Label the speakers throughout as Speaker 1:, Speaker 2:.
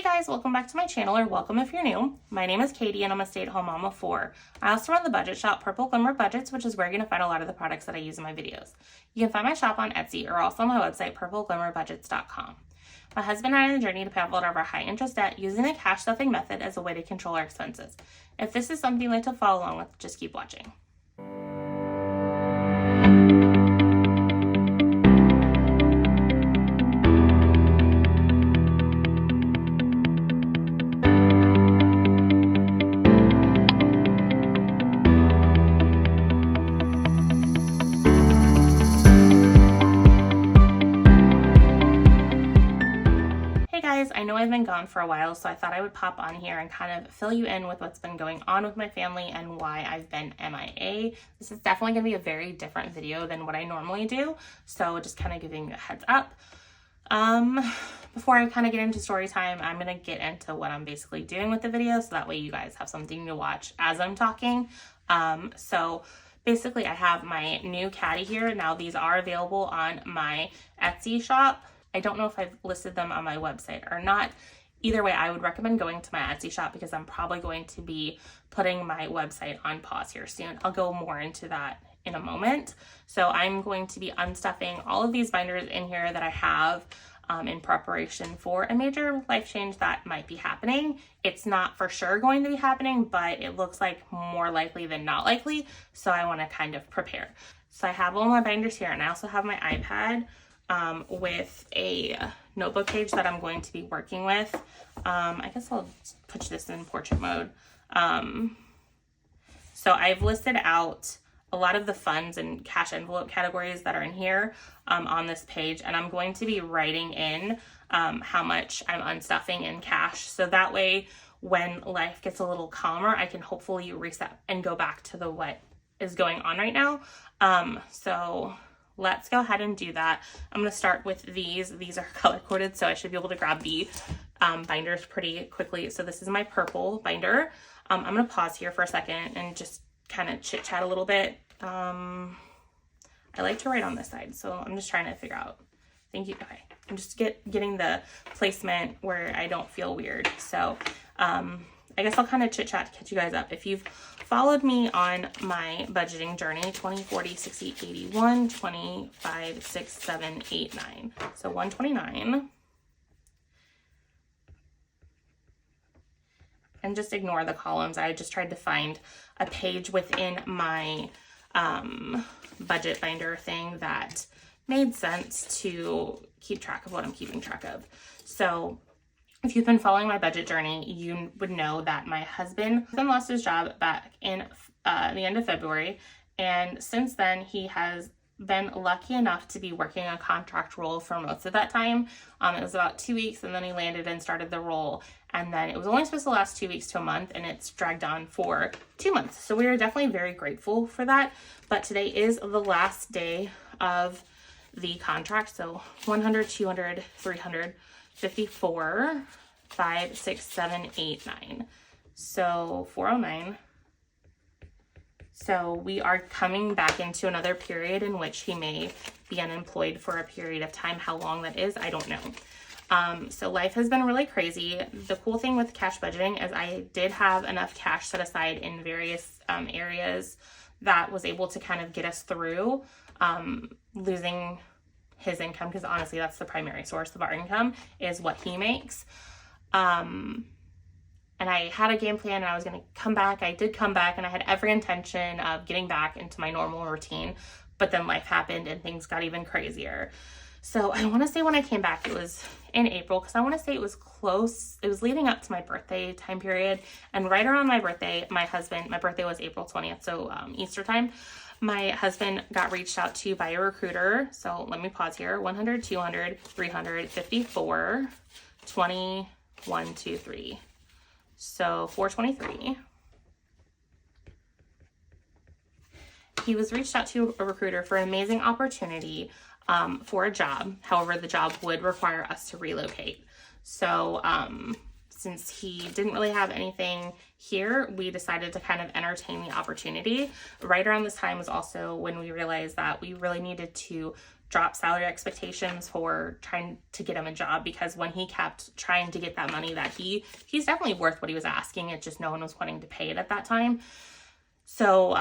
Speaker 1: guys, welcome back to my channel, or welcome if you're new. My name is Katie and I'm a stay-at-home mom of 4. I also run the budget shop Purple Glimmer Budgets, which is where you're going to find a lot of the products that I use in my videos. You can find my shop on Etsy or also on my website, purpleglimmerbudgets.com. My husband and I are on a journey to pay off all of our high interest debt using the cash stuffing method as a way to control our expenses. If this is something you'd like to follow along with, just keep watching. I know I've been gone for a while, so I thought I would pop on here and kind of fill you in with what's been going on with my family and why I've been MIA. This is definitely going to be a very different video than what I normally do, so just kind of giving you a heads up. Before I kind of get into story time, I'm going to get into what I'm basically doing with the video, so that way you guys have something to watch as I'm talking. So basically I have my new caddy here. Now these are available on my Etsy shop. I don't know if I've listed them on my website or not. Either way, I would recommend going to my Etsy shop because I'm probably going to be putting my website on pause here soon. I'll go more into that in a moment. So I'm going to be unstuffing all of these binders in here that I have in preparation for a major life change that might be happening. It's not for sure going to be happening, but it looks like more likely than not likely. So I want to kind of prepare. So I have all my binders here, and I also have my iPad with a notebook page that I'm going to be working with. I guess I'll put this in portrait mode. So I've listed out a lot of the funds and cash envelope categories that are in here on this page, and I'm going to be writing in how much I'm unstuffing in cash, so that way when life gets a little calmer, I can hopefully reset and go back to what is going on right now. So let's go ahead and do that. I'm going to start with these. These are color coded, so I should be able to grab the binders pretty quickly. So this is my purple binder. I'm going to pause here for a second and just kind of chit chat a little bit. I like to write on this side, so I'm just trying to figure out. Thank you. Okay. I'm just getting the placement where I don't feel weird. So I guess I'll kind of chit chat to catch you guys up. If you've followed me on my budgeting journey, 20, 40, 60, 81, 25, 6, 7, 8, 9. So 129. And just ignore the columns. I just tried to find a page within my budget binder thing that made sense to keep track of what I'm keeping track of. So if you've been following my budget journey, you would know that my husband lost his job back in the end of February. And since then, he has been lucky enough to be working a contract role for most of that time. It was about 2 weeks, and then he landed and started the role. And then it was only supposed to last 2 weeks to a month, and it's dragged on for 2 months. So we are definitely very grateful for that. But today is the last day of the contract. So 100, 200, 300, 54, 5, 6, 7, 8, 9. So 409. So we are coming back into another period in which he may be unemployed for a period of time. How long that is, I don't know. So life has been really crazy. The cool thing with cash budgeting is I did have enough cash set aside in various areas that was able to kind of get us through losing his income, because honestly that's the primary source of our income is what he makes. And I had a game plan and I was going to come back. I did come back and I had every intention of getting back into my normal routine, but then life happened and things got even crazier. So I want to say when I came back, it was in April, because I want to say it was close. It was leading up to my birthday time period, and right around my birthday, my birthday was April 20th, so Easter time. My husband got reached out to by a recruiter. So let me pause here. 100, 200, 300, 54, 20, 1, 2, 3. So 423. He was reached out to a recruiter for an amazing opportunity for a job. However, the job would require us to relocate. So since he didn't really have anything here, we decided to kind of entertain the opportunity. Right around this time was also when we realized that we really needed to drop salary expectations for trying to get him a job, because when he kept trying to get that money that he's definitely worth what he was asking, it's just no one was wanting to pay it at that time. So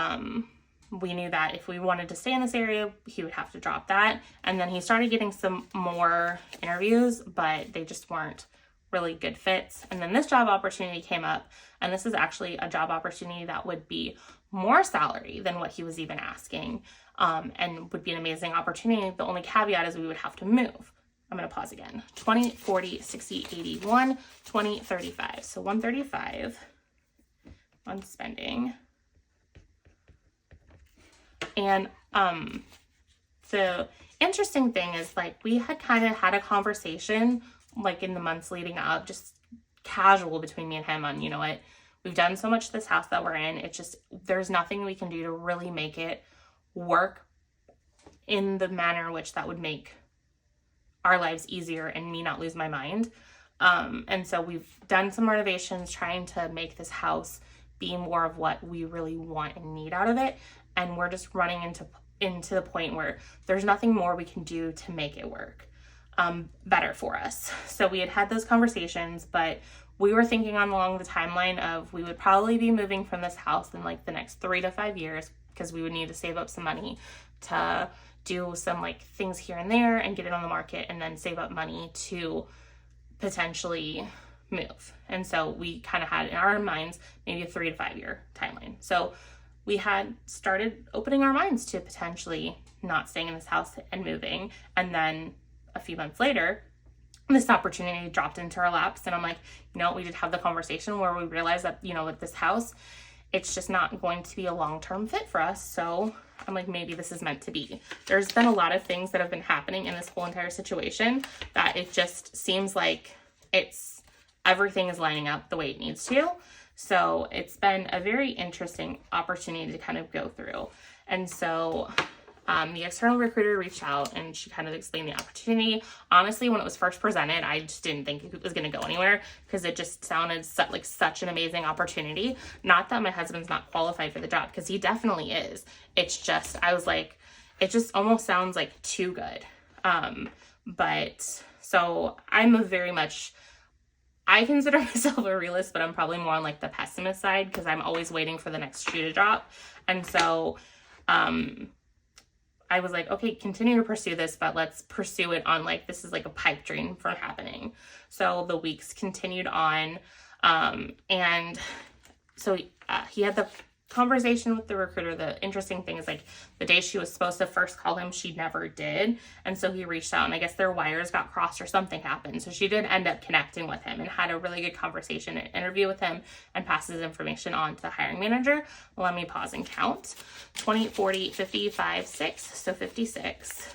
Speaker 1: we knew that if we wanted to stay in this area, he would have to drop that. And then he started getting some more interviews, but they just weren't really good fits. And then this job opportunity came up, and this is actually a job opportunity that would be more salary than what he was even asking, and would be an amazing opportunity. The only caveat is we would have to move. I'm going to pause again. 20, 40, 60, 81, 20, 35. So 135 on spending. And the interesting thing is, like, we had kind of had a conversation, like, in the months leading up, just casual between me and him on, you know what, we've done so much to this house that we're in. It's just, there's nothing we can do to really make it work in the manner in which that would make our lives easier and me not lose my mind. And so we've done some renovations trying to make this house be more of what we really want and need out of it. And we're just running into the point where there's nothing more we can do to make it work better for us. So we had those conversations, but we were thinking along the timeline of we would probably be moving from this house in like the next 3 to 5 years, because we would need to save up some money to do some like things here and there and get it on the market, and then save up money to potentially move. And so we kind of had in our minds maybe a 3 to 5 year timeline. So we had started opening our minds to potentially not staying in this house and moving. And then a few months later, this opportunity dropped into our laps. And I'm like, you know, we did have the conversation where we realized that, you know, with this house, it's just not going to be a long-term fit for us. So I'm like, maybe this is meant to be. There's been a lot of things that have been happening in this whole entire situation that it just seems like everything is lining up the way it needs to. So it's been a very interesting opportunity to kind of go through. And so the external recruiter reached out and she kind of explained the opportunity. Honestly, when it was first presented, I just didn't think it was going to go anywhere, because it just sounded like such an amazing opportunity. Not that my husband's not qualified for the job, because he definitely is. It's just, I was like, it just almost sounds like too good. But so I consider myself a realist, but I'm probably more on like the pessimist side, because I'm always waiting for the next shoe to drop. And so I was like, okay, continue to pursue this, but let's pursue it on like, this is like a pipe dream for happening. So the weeks continued on. And so he had the conversation with the recruiter. The interesting thing is, like, the day she was supposed to first call him, she never did. And so he reached out, and I guess their wires got crossed or something happened. So she did end up connecting with him and had a really good conversation and interview with him, and passed his information on to the hiring manager. Let me pause and count. 20, 40, 55, 6, so 56.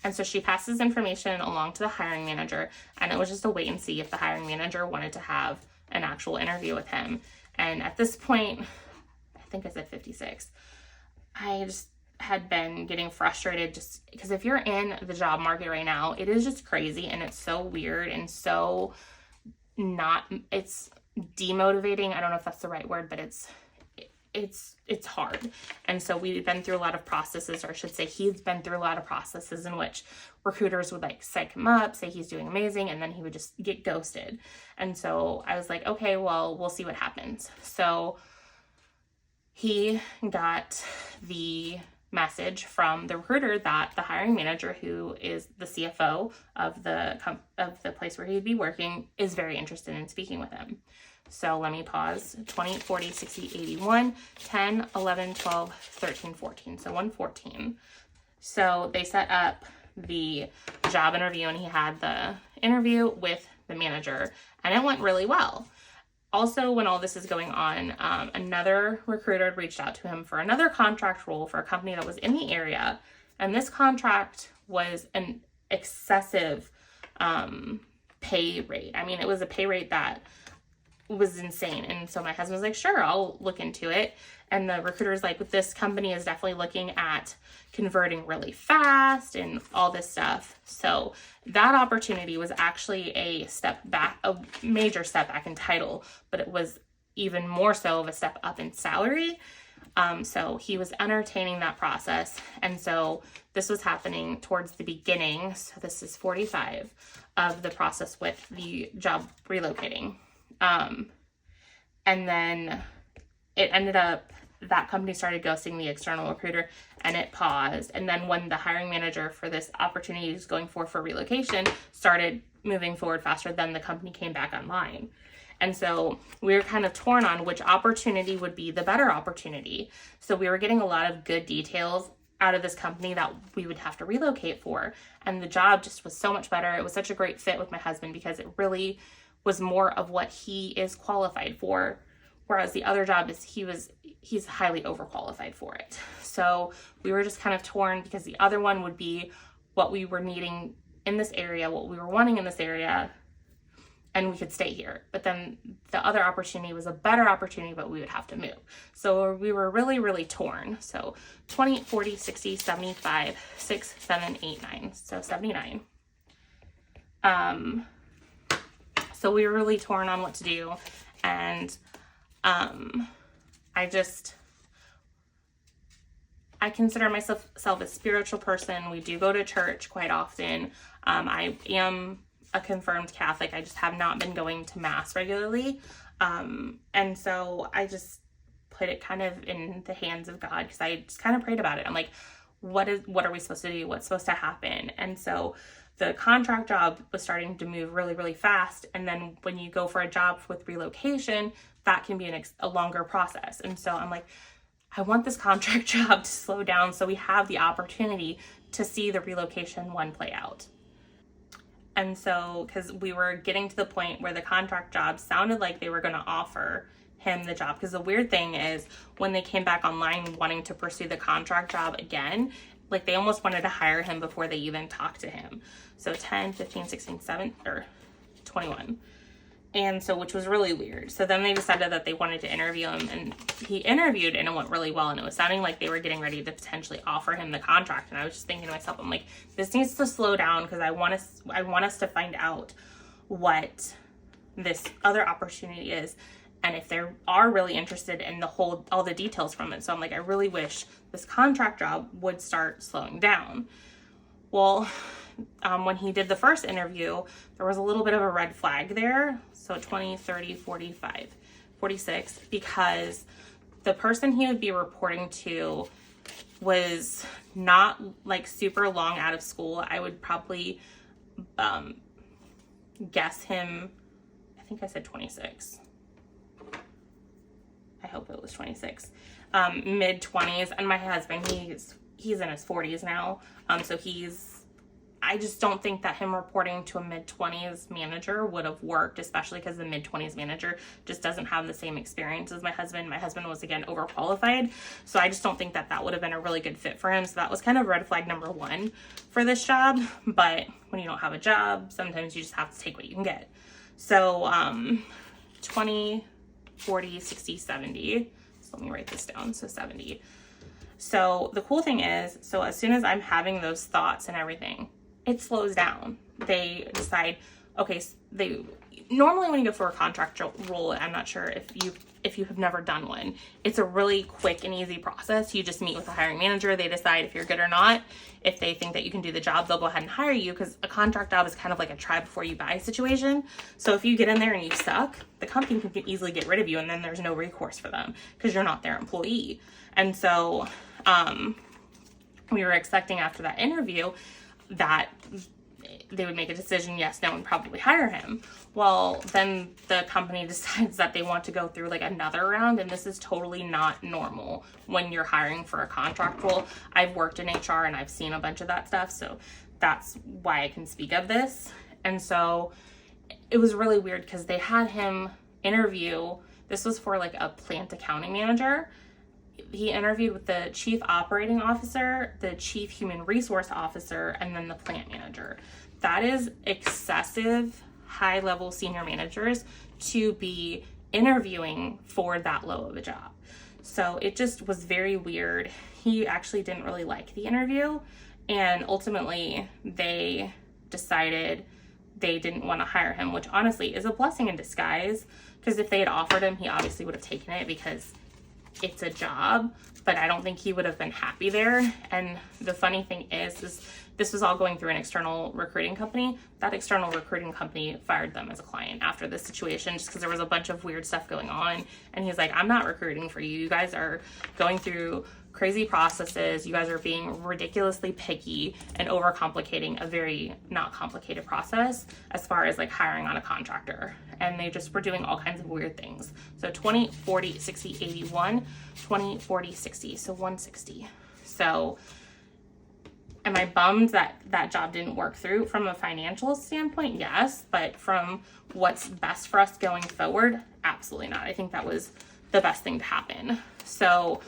Speaker 1: And so she passes information along to the hiring manager, and it was just a wait and see if the hiring manager wanted to have an actual interview with him. And at this point, I think I said 56. I just had been getting frustrated, just because if you're in the job market right now, it is just crazy, and it's so weird and so it's demotivating. I don't know if that's the right word, but it's hard. And so we've been through a lot of processes, or I should say he's been through a lot of processes in which recruiters would like psych him up, say he's doing amazing, and then he would just get ghosted. And so I was like, okay, well, we'll see what happens. So he got the message from the recruiter that the hiring manager, who is the CFO of the place where he'd be working, is very interested in speaking with him. So let me pause. 20, 40, 60, 81, 10, 11, 12, 13, 14. So 114. So they set up the job interview, and he had the interview with the manager, and it went really well. Also, when all this is going on, another recruiter had reached out to him for another contract role for a company that was in the area. And this contract was an excessive pay rate. I mean, it was a pay rate that was insane. And so my husband was like, sure, I'll look into it. And the recruiter was like, this company is definitely looking at converting really fast and all this stuff. So that opportunity was actually a step back, a major step back in title, but it was even more so of a step up in salary. So he was entertaining that process. And so this was happening towards the beginning. So this is 45 of the process with the job relocating. And then it ended up, that company started ghosting the external recruiter and it paused. And then when the hiring manager for this opportunity is going for relocation started moving forward faster, then the company came back online. And so we were kind of torn on which opportunity would be the better opportunity. So we were getting a lot of good details out of this company that we would have to relocate for. And the job just was so much better. It was such a great fit with my husband because it really was more of what he is qualified for. Whereas the other job is he's highly overqualified for it. So we were just kind of torn because the other one would be what we were needing in this area, what we were wanting in this area, and we could stay here. But then the other opportunity was a better opportunity, but we would have to move. So we were really, really torn. So 20, 40, 60, 75, 6, 7, 8, 9. So 79. So we were really torn on what to do. And I consider myself a spiritual person. We do go to church quite often. I am a confirmed Catholic. I just have not been going to mass regularly. And so I just put it kind of in the hands of God because I just kind of prayed about it. I'm like, what are we supposed to do? What's supposed to happen? And so the contract job was starting to move really, really fast. And then when you go for a job with relocation, that can be a longer process. And so I'm like, I want this contract job to slow down so we have the opportunity to see the relocation one play out. And so, because we were getting to the point where the contract job sounded like they were going to offer him the job. Because the weird thing is when they came back online wanting to pursue the contract job again, like they almost wanted to hire him before they even talked to him. So 10, 15, 16, 7, or 21. And so, which was really weird. So then they decided that they wanted to interview him, and he interviewed and it went really well. And it was sounding like they were getting ready to potentially offer him the contract. And I was just thinking to myself, I'm like, this needs to slow down because I want us to find out what this other opportunity is. And if they are really interested in all the details from it. So I'm like, I really wish this contract job would start slowing down. Well, when he did the first interview, there was a little bit of a red flag there. So 20, 30, 45, 46, because the person he would be reporting to was not like super long out of school. I would probably guess him, I think I said 26. I hope it was 26. Mid 20s. And my husband, he's in his 40s now. So I just don't think that him reporting to a mid-20s manager would have worked, especially because the mid-20s manager just doesn't have the same experience as my husband. My husband was, again, overqualified. So I just don't think that would have been a really good fit for him. So that was kind of red flag number one for this job. But when you don't have a job, sometimes you just have to take what you can get. So 20, 40, 60, 70. So let me write this down. So 70. So the cool thing is, so as soon as I'm having those thoughts and everything, it slows down. They decide, okay, normally when you go for a contract role, I'm not sure if you have never done one, it's a really quick and easy process. You just meet with the hiring manager. They decide if you're good or not. If they think that you can do the job, they'll go ahead and hire you, because a contract job is kind of like a try before you buy situation. So if you get in there and you suck, the company can easily get rid of you, and then there's no recourse for them because you're not their employee. And so we were expecting after that interview that they would make a decision, yes, no, and probably hire him. Well, then the company decides that they want to go through like another round, and this is totally not normal when you're hiring for a contract role. I've worked in HR and I've seen a bunch of that stuff, so that's why I can speak of this. And so it was really weird because they had him interview, this was for like a plant accounting manager. He interviewed with the chief operating officer, the chief human resource officer, and then the plant manager. That is excessive high-level senior managers to be interviewing for that low of a job. So it just was very weird. He actually didn't really like the interview, and ultimately they decided they didn't want to hire him, which honestly is a blessing in disguise, because if they had offered him, he obviously would have taken it, because it's a job, but I don't think he would have been happy there. And the funny thing is this was all going through an external recruiting company. That external recruiting company fired them as a client after this situation, just because there was a bunch of weird stuff going on. And he's like, I'm not recruiting for you. You guys are going through crazy processes. You guys are being ridiculously picky and overcomplicating a very not complicated process as far as like hiring on a contractor. And they just were doing all kinds of weird things. So 20, 40, 60, 81, 20, 40, 60. So 160. So am I bummed that that job didn't work through from a financial standpoint? Yes. But from what's best for us going forward, absolutely not. I think that was the best thing to happen. So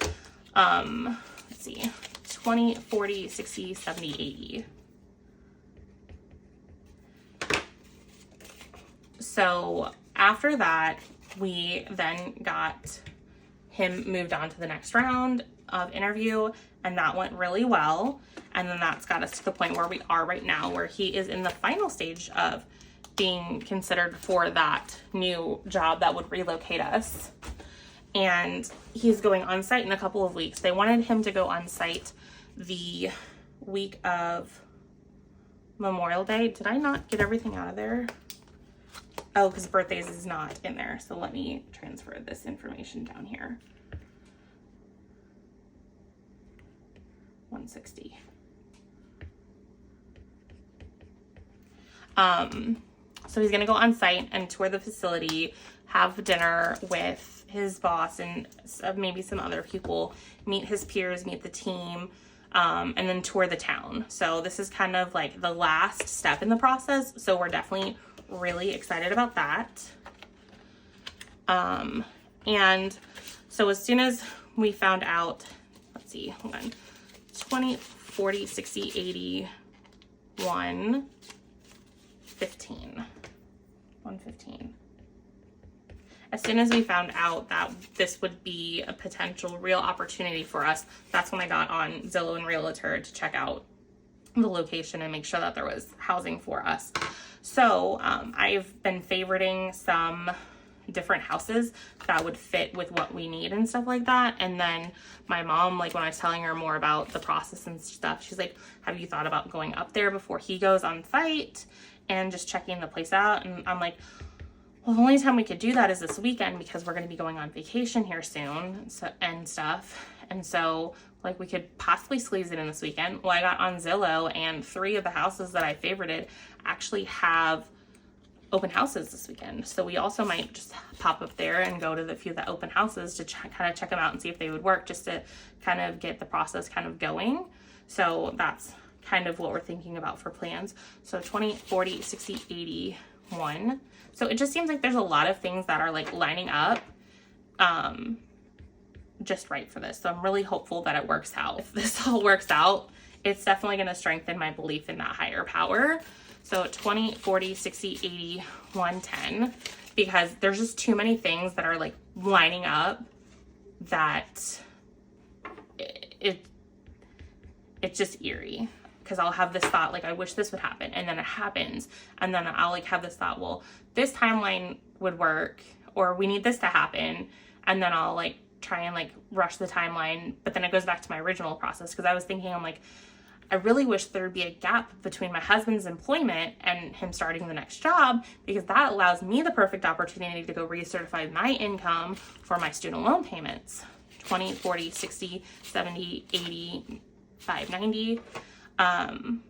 Speaker 1: let's see, 20, 40, 60, 70, 80. So after that, we then got him moved on to the next round of interview, and that went really well. And then that's got us to the point where we are right now, where he is in the final stage of being considered for that new job that would relocate us. And he's going on site in a couple of weeks. They wanted him to go on site the week of Memorial Day. Did I not get everything out of there? Oh, because birthdays is not in there. So let me transfer this information down here. 160. So he's going to go on site and tour the facility, have dinner with his boss and maybe some other people, meet his peers, meet the team, and then tour the town. So this is kind of like the last step in the process. So we're definitely really excited about that. And so as soon as we found out, let's see, hold on, 20, 40, 60, 80, 115. 115. As soon as we found out that this would be a potential real opportunity for us, that's when I got on Zillow and Realtor to check out the location and make sure that there was housing for us. So I've been favoriting some different houses that would fit with what we need and stuff like that. And then my mom, like when I was telling her more about the process and stuff, she's like, have you thought about going up there before he goes on site and just checking the place out? And I'm like, well, the only time we could do that is this weekend because we're going to be going on vacation here soon and stuff. And so like we could possibly squeeze it in this weekend. Well, I got on Zillow and 3 of the houses that I favorited actually have open houses this weekend. So we also might just pop up there and go to the few of the open houses to kind of check them out and see if they would work, just to kind of get the process kind of going. So that's kind of what we're thinking about for plans. So 20, 40, 60, 80, 1. So it just seems like there's a lot of things that are like lining up just right for this. So I'm really hopeful that it works out. If this all works out, it's definitely going to strengthen my belief in that higher power. So 20, 40, 60, 80, 110, because there's just too many things that are like lining up that it's just eerie. Because I'll have this thought, like, I wish this would happen. And then it happens. And then I'll like have this thought, well, this timeline would work, or we need this to happen. And then I'll like try and like rush the timeline. But then it goes back to my original process. Because I was thinking, I'm like, I really wish there would be a gap between my husband's employment and him starting the next job, because that allows me the perfect opportunity to go recertify my income for my student loan payments. 20, 40, 60, 70, 80, 590.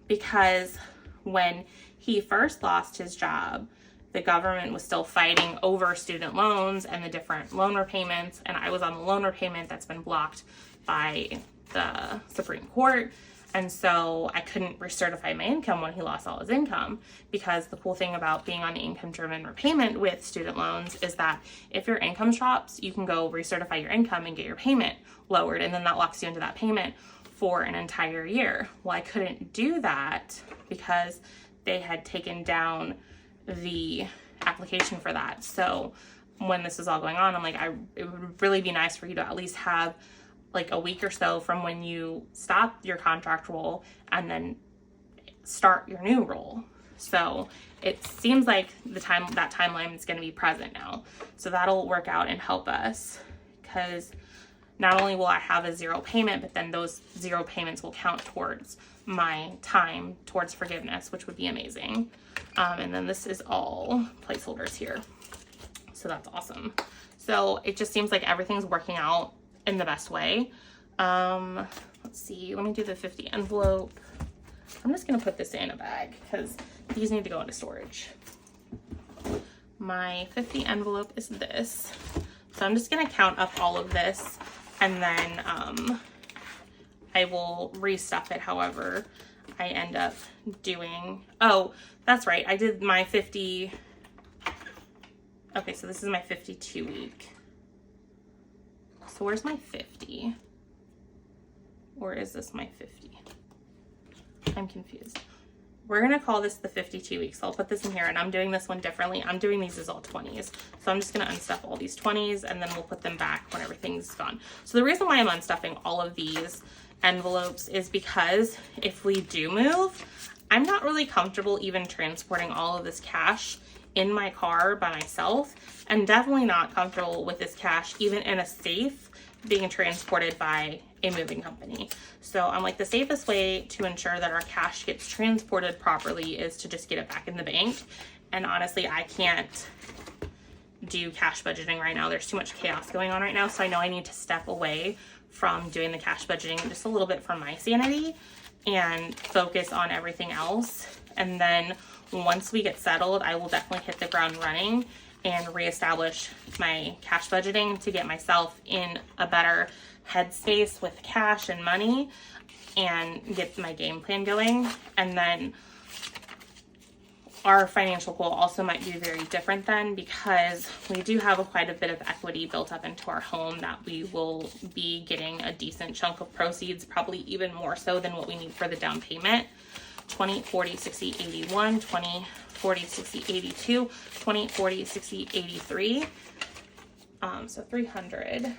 Speaker 1: Because when he first lost his job, the government was still fighting over student loans and the different loan repayments. And I was on the loan repayment that's been blocked by the Supreme Court. And so I couldn't recertify my income when he lost all his income, because the cool thing about being on income-driven repayment with student loans is that if your income drops, you can go recertify your income and get your payment lowered. And then that locks you into that payment for an entire year. Well, I couldn't do that because they had taken down the application for that. So when this was all going on, I'm like, it would really be nice for you to at least have like a week or so from when you stop your contract role and then start your new role. So it seems like that timeline is going to be present now. So that'll work out and help us, because not only will I have a 0 payment, but then those 0 payments will count towards my time towards forgiveness, which would be amazing. And then this is all placeholders here. So that's awesome. So it just seems like everything's working out in the best way. Let's see, let me do the 50 envelope. I'm just gonna put this in a bag because these need to go into storage. My 50 envelope is this. So I'm just gonna count up all of this, and then I will restuff it however I end up doing. Oh, that's right, I did my 50. Okay, so this is my 52 week. So where's my 50? Or is this my 50? I'm confused. We're gonna call this the 52 weeks. So I'll put this in here, and I'm doing this one differently. I'm doing these as all 20s. So I'm just gonna unstuff all these 20s, and then we'll put them back when everything's gone. So the reason why I'm unstuffing all of these envelopes is because if we do move, I'm not really comfortable even transporting all of this cash in my car by myself, and definitely not comfortable with this cash even in a safe being transported by a moving company. So I'm like, the safest way to ensure that our cash gets transported properly is to just get it back in the bank. And honestly, I can't do cash budgeting right now. There's too much chaos going on right now. So I know I need to step away from doing the cash budgeting just a little bit for my sanity and focus on everything else. And then once we get settled, I will definitely hit the ground running and reestablish my cash budgeting to get myself in a better headspace with cash and money and get my game plan going. And then our financial goal also might be very different then, because we do have quite a bit of equity built up into our home that we will be getting a decent chunk of proceeds, probably even more so than what we need for the down payment. 20, 40, 60, 81, 20, 40, 60, 82, 20, 40, 60, 83. So 300.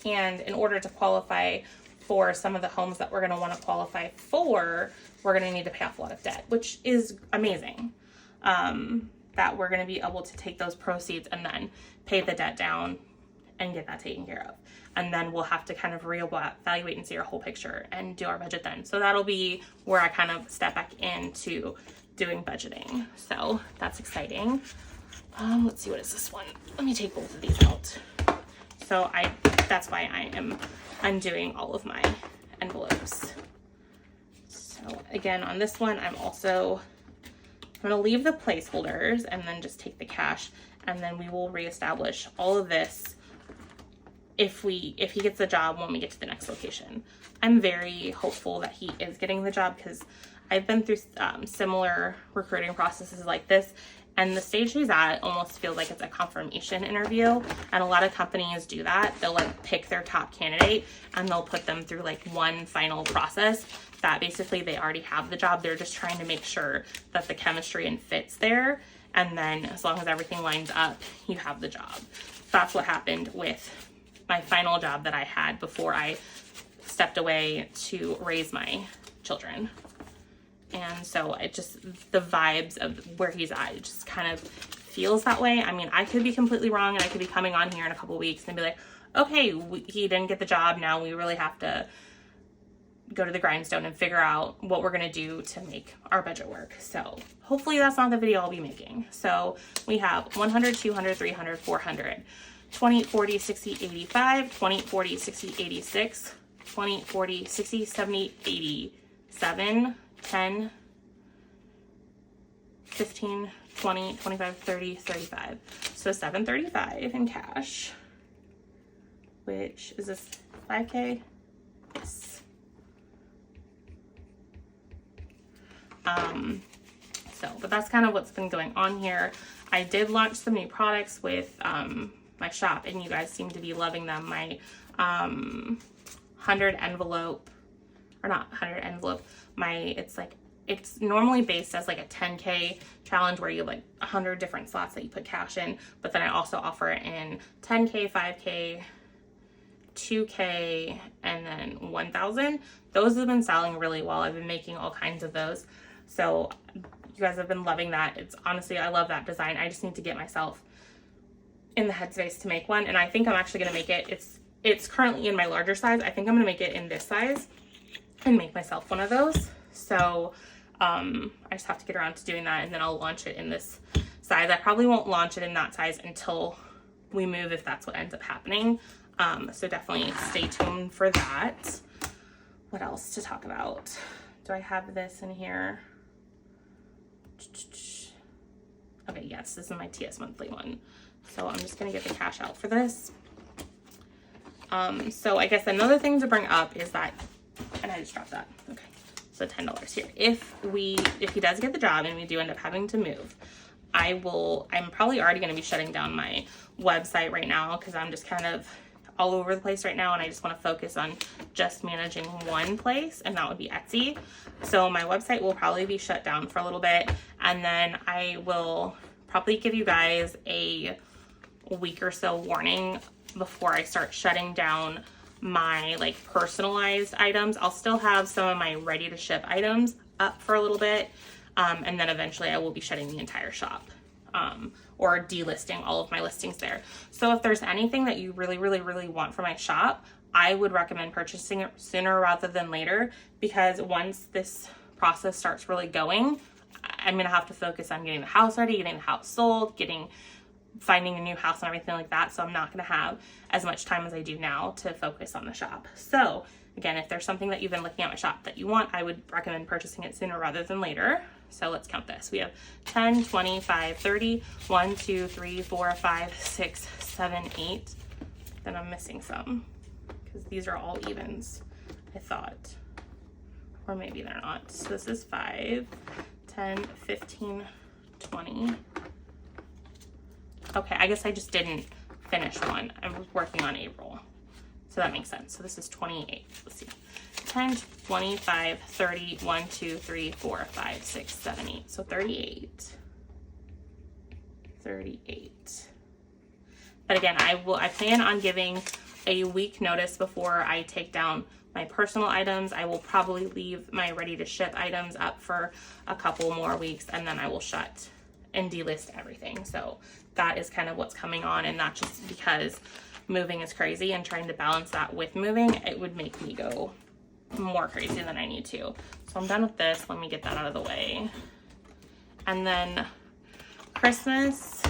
Speaker 1: And in order to qualify for some of the homes that we're going to want to qualify for, we're going to need to pay off a lot of debt, which is amazing. That we're going to be able to take those proceeds and then pay the debt down and get that taken care of. And then we'll have to kind of reevaluate and see our whole picture and do our budget then. So that'll be where I kind of step back into doing budgeting. So that's exciting. Let's see, what is this one? Let me take both of these out. So that's why I am undoing all of my envelopes. So again, on this one, I'm gonna leave the placeholders and then just take the cash, and then we will reestablish all of this if he gets the job when we get to the next location. I'm very hopeful that he is getting the job, because I've been through similar recruiting processes like this, and the stage he's at almost feels like it's a confirmation interview. And a lot of companies do that. They'll like pick their top candidate and they'll put them through like one final process that basically they already have the job. They're just trying to make sure that the chemistry and fit's there. And then as long as everything lines up, you have the job. That's what happened with my final job that I had before I stepped away to raise my children. And so it just, the vibes of where he's at, it just kind of feels that way. I mean, I could be completely wrong, and I could be coming on here in a couple weeks and be like, okay, he didn't get the job. Now we really have to go to the grindstone and figure out what we're going to do to make our budget work. So hopefully that's not the video I'll be making. So we have 100, 200, 300, 400, 20, 40, 60, 85, 20, 40, 60, 86, 20, 40, 60, 70, 87, 10, 15, 20, 25, 30, 35. So 735 in cash, which is this 5K? Yes. But that's kind of what's been going on here. I did launch some new products with my shop, and you guys seem to be loving them. My 100 envelope, or not 100 envelope, it's normally based as like a 10K challenge where you have like 100 different slots that you put cash in, but then I also offer it in 10K, 5K, 2K, and then 1,000. Those have been selling really well. I've been making all kinds of those. So you guys have been loving that. It's honestly, I love that design. I just need to get myself in the headspace to make one, and I think I'm actually gonna make it. It's it's currently in my larger size. I think I'm gonna make it in this size and make myself one of those. So I just have to get around to doing that, and then I'll launch it in this size. I probably won't launch it in that size until we move, if that's what ends up happening. So definitely stay tuned for that. What else to talk about? Do I have this in here? Okay, yes, this is my TS monthly one. So I'm just gonna get the cash out for this. So I guess another thing to bring up is that, and I just dropped that. Okay, so $10 here. If he does get the job and we do end up having to move, I'm probably already gonna be shutting down my website right now because I'm just kind of all over the place right now, and I just want to focus on just managing one place, and that would be Etsy. So my website will probably be shut down for a little bit, and then I will probably give you guys a week or so warning before I start shutting down my like personalized items. I'll still have some of my ready to ship items up for a little bit, and then eventually I will be shutting the entire shop. Or delisting all of my listings there. So if there's anything that you really, really, really want for my shop, I would recommend purchasing it sooner rather than later, because once this process starts really going, I'm gonna have to focus on getting the house ready, getting the house sold, finding a new house and everything like that. So I'm not gonna have as much time as I do now to focus on the shop. So again, if there's something that you've been looking at my shop that you want, I would recommend purchasing it sooner rather than later. So let's count this. We have 10, 25, 30, 1, 2, 3, 4, 5, 6, 7, 8. Then I'm missing some because these are all evens, I thought. Or maybe they're not. So this is 5, 10, 15, 20. Okay, I guess I just didn't finish one. I was working on April. So that makes sense. So this is 28. Let's see. 10, 25, 30, 1, 2, 3, 4, 5, 6, 7, 8. So 38. 38. But again, I plan on giving a week notice before I take down my personal items. I will probably leave my ready to ship items up for a couple more weeks, and then I will shut and delist everything. So that is kind of what's coming on, and not just because moving is crazy, and trying to balance that with moving, it would make me go more crazy than I need to. So I'm done with this. Let me get that out of the way. And then Christmas,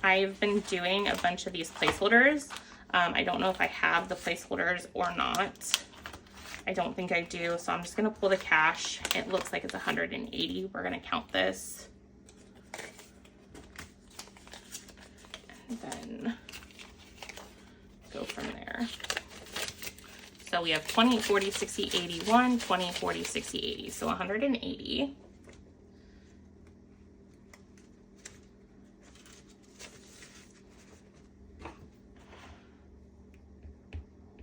Speaker 1: I've been doing a bunch of these placeholders. I don't know if I have the placeholders or not. I don't think I do. So I'm just gonna pull the cash. It looks like it's 180. We're gonna count this. And then go from there. So we have 20, 40, 60, 81, 20, 40, 60, 80. So 180.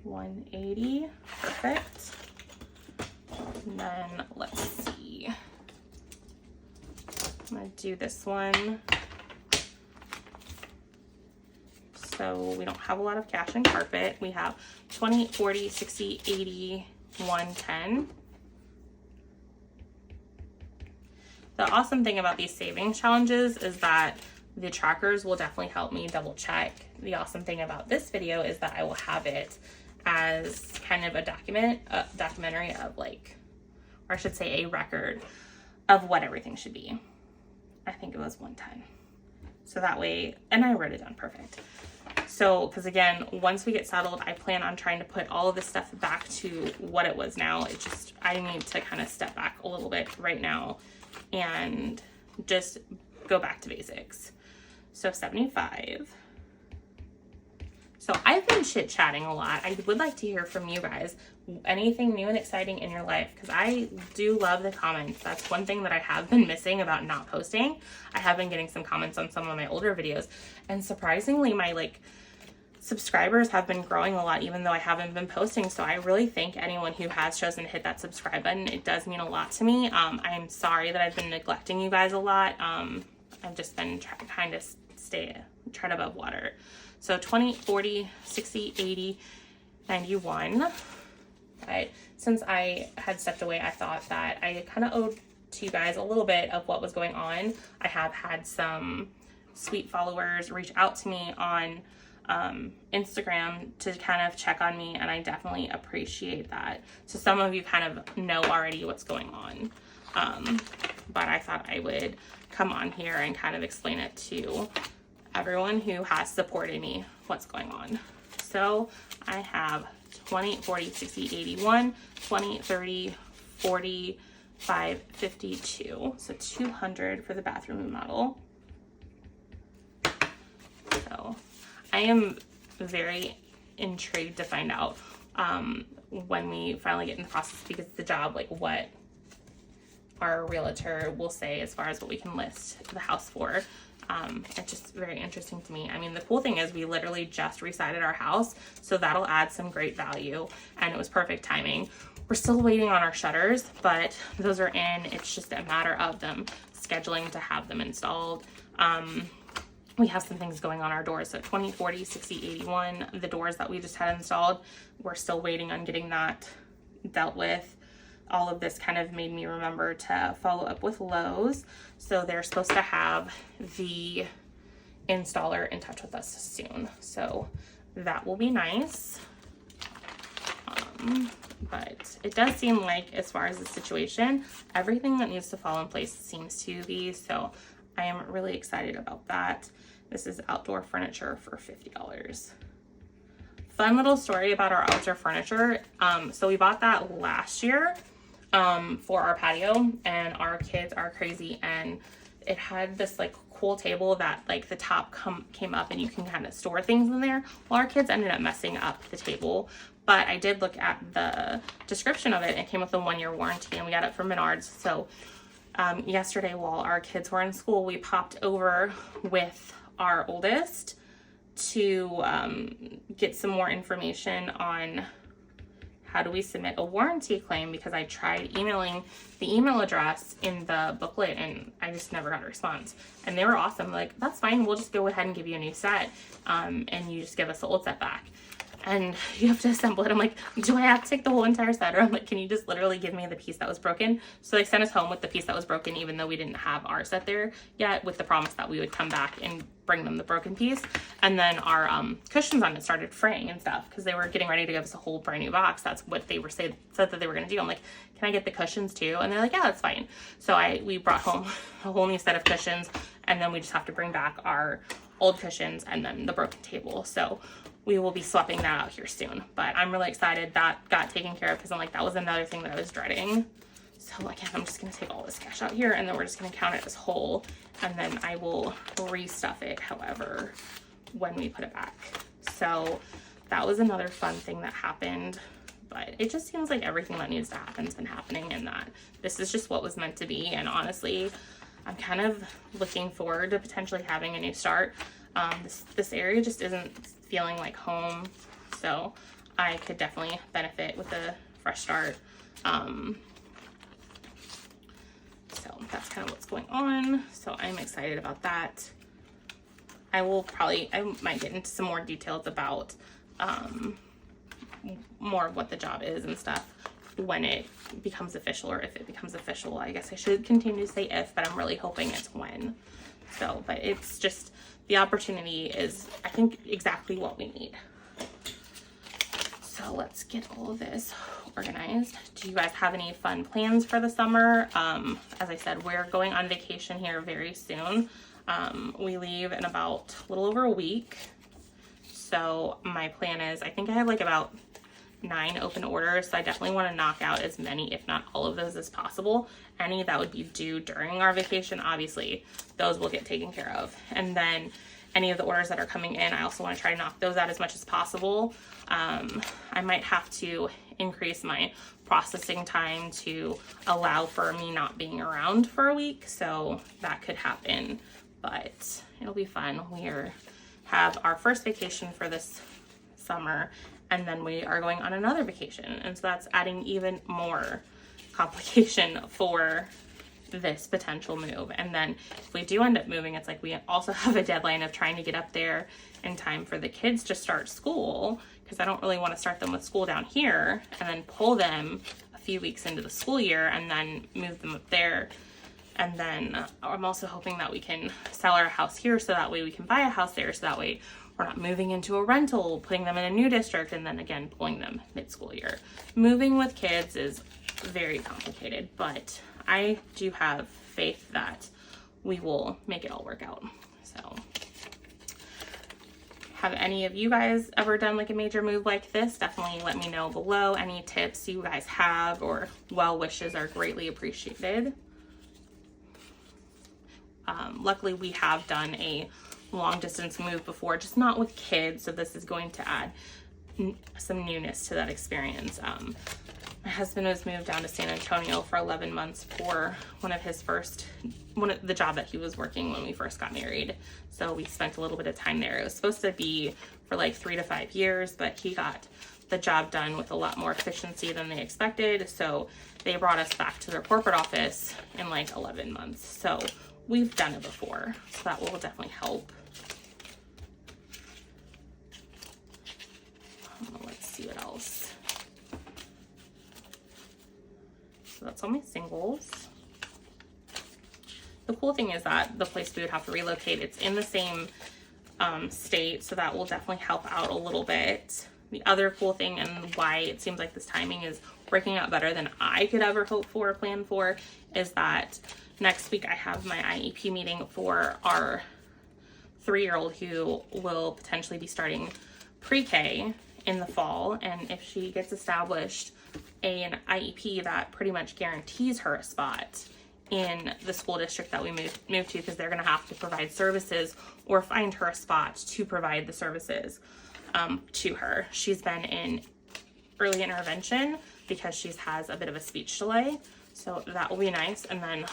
Speaker 1: $180. Perfect. And then let's see. I'm gonna do this one. So we don't have a lot of cash and carpet. We have 20, 40, 60, 80, 110. The awesome thing about these savings challenges is that the trackers will definitely help me double check. The awesome thing about this video is that I will have it as kind of a documentary of like, or I should say a record of what everything should be. I think it was 110. So that way, and I wrote it down perfect. So, because again, once we get settled, I plan on trying to put all of this stuff back to what it was now. It just, I need to kind of step back a little bit right now and just go back to basics. So 75. So I've been chit-chatting a lot. I would like to hear from you guys. Anything new and exciting in your life? Because I do love the comments. That's one thing that I have been missing about not posting. I have been getting some comments on some of my older videos. And surprisingly, my subscribers have been growing a lot, even though I haven't been posting. So I really thank anyone who has chosen to hit that subscribe button. It does mean a lot to me. I'm sorry that I've been neglecting you guys a lot. I've just been trying to tread above water. So 20, 40, 60, 80, 91. But since I had stepped away, I thought that I kind of owed to you guys a little bit of what was going on. I have had some sweet followers reach out to me on Instagram to kind of check on me, and I definitely appreciate that. So some of you kind of know already what's going on, but I thought I would come on here and kind of explain it to everyone who has supported me what's going on. So I have 20, 40, 60, 81, 20, 30, 40, 5, 52. So 200 for the bathroom remodel. So I am very intrigued to find out when we finally get in the process, because the job, like what our realtor will say as far as what we can list the house for. It's just very interesting to me. I mean, the cool thing is we literally just resided our house, so that'll add some great value, and it was perfect timing. We're still waiting on our shutters, but those are in. It's just a matter of them scheduling to have them installed. We have some things going on our doors. So 20, 40, 60, 81, the doors that we just had installed, we're still waiting on getting that dealt with. All of this kind of made me remember to follow up with Lowe's. So they're supposed to have the installer in touch with us soon. So that will be nice. But it does seem like, as far as the situation, everything that needs to fall in place seems to be. So I am really excited about that. This is outdoor furniture for $50. Fun little story about our outdoor furniture. So we bought that last year for our patio, and our kids are crazy, and it had this like cool table that like the top came up and you can kind of store things in there. Well, our kids ended up messing up the table, but I did look at the description of it, and it came with a 1-year warranty, and we got it from Menards. So yesterday, while our kids were in school, we popped over with our oldest to get some more information on how do we submit a warranty claim, because I tried emailing the email address in the booklet and I just never got a response. And they were awesome. Like, that's fine. We'll just go ahead and give you a new set. And you just give us the old set back. And you have to assemble it. I'm like, do I have to take the whole entire set? Or I'm like, can you just literally give me the piece that was broken? So they sent us home with the piece that was broken, even though we didn't have our set there yet, with the promise that we would come back and bring them the broken piece. And then our cushions on it started fraying and stuff, because they were getting ready to give us a whole brand new box. That's what they were said that they were going to do. I'm like, can I get the cushions too? And they're like, yeah, that's fine. So we brought home a whole new set of cushions, and then we just have to bring back our old cushions and then the broken table. So we will be swapping that out here soon. But I'm really excited that got taken care of, because I'm like, that was another thing that I was dreading. So again, I'm just going to take all this cash out here, and then we're just going to count it as whole, and then I will restuff it, however, when we put it back. So that was another fun thing that happened. But it just seems like everything that needs to happen has been happening, and that this is just what was meant to be. And honestly, I'm kind of looking forward to potentially having a new start. This area just isn't feeling like home, so I could definitely benefit with a fresh start. So that's kind of what's going on. So I'm excited about that. I might get into some more details about more of what the job is and stuff when it becomes official, or if it becomes official. I guess I should continue to say if, but I'm really hoping it's when. So, but it's just, the opportunity is, I think, exactly what we need. So let's get all of this organized. Do you guys have any fun plans for the summer? As I said, we're going on vacation here very soon. We leave in about a little over a week. So my plan is, I think I have like about 9 open orders. So I definitely want to knock out as many, if not all of those, as possible. Any that would be due during our vacation, obviously, those will get taken care of. And then any of the orders that are coming in, I also want to try to knock those out as much as possible. I might have to increase my processing time to allow for me not being around for a week. So that could happen, but it'll be fun. Have our first vacation for this summer, and then we are going on another vacation. And so that's adding even more complication for this potential move. And then if we do end up moving, it's like we also have a deadline of trying to get up there in time for the kids to start school, because I don't really want to start them with school down here and then pull them a few weeks into the school year and then move them up there. And then I'm also hoping that we can sell our house here, so that way we can buy a house there, so that way We're not moving into a rental, putting them in a new district, and then again, pulling them mid-school year. Moving with kids is very complicated, but I do have faith that we will make it all work out. So, have any of you guys ever done like a major move like this? Definitely let me know below. Any tips you guys have or well wishes are greatly appreciated. Luckily, we have done a long distance move before, just not with kids, so this is going to add some newness to that experience. My husband was moved down to San Antonio for 11 months for the job that he was working when we first got married. So we spent a little bit of time there. It was supposed to be for like 3 to 5 years, but he got the job done with a lot more efficiency than they expected. So they brought us back to their corporate office in like 11 months. So we've done it before, so that will definitely help. Let's see what else. So that's all my singles. The cool thing is that the place we would have to relocate, it's in the same state, so that will definitely help out a little bit. The other cool thing and why it seems like this timing is working out better than I could ever hope for or plan for is that next week I have my IEP meeting for our 3-year-old who will potentially be starting pre-K in the fall, and if she gets established an IEP that pretty much guarantees her a spot in the school district that we move to, because they're going to have to provide services or find her a spot to provide the services to her. She's been in early intervention because she has a bit of a speech delay, so that will be nice. And then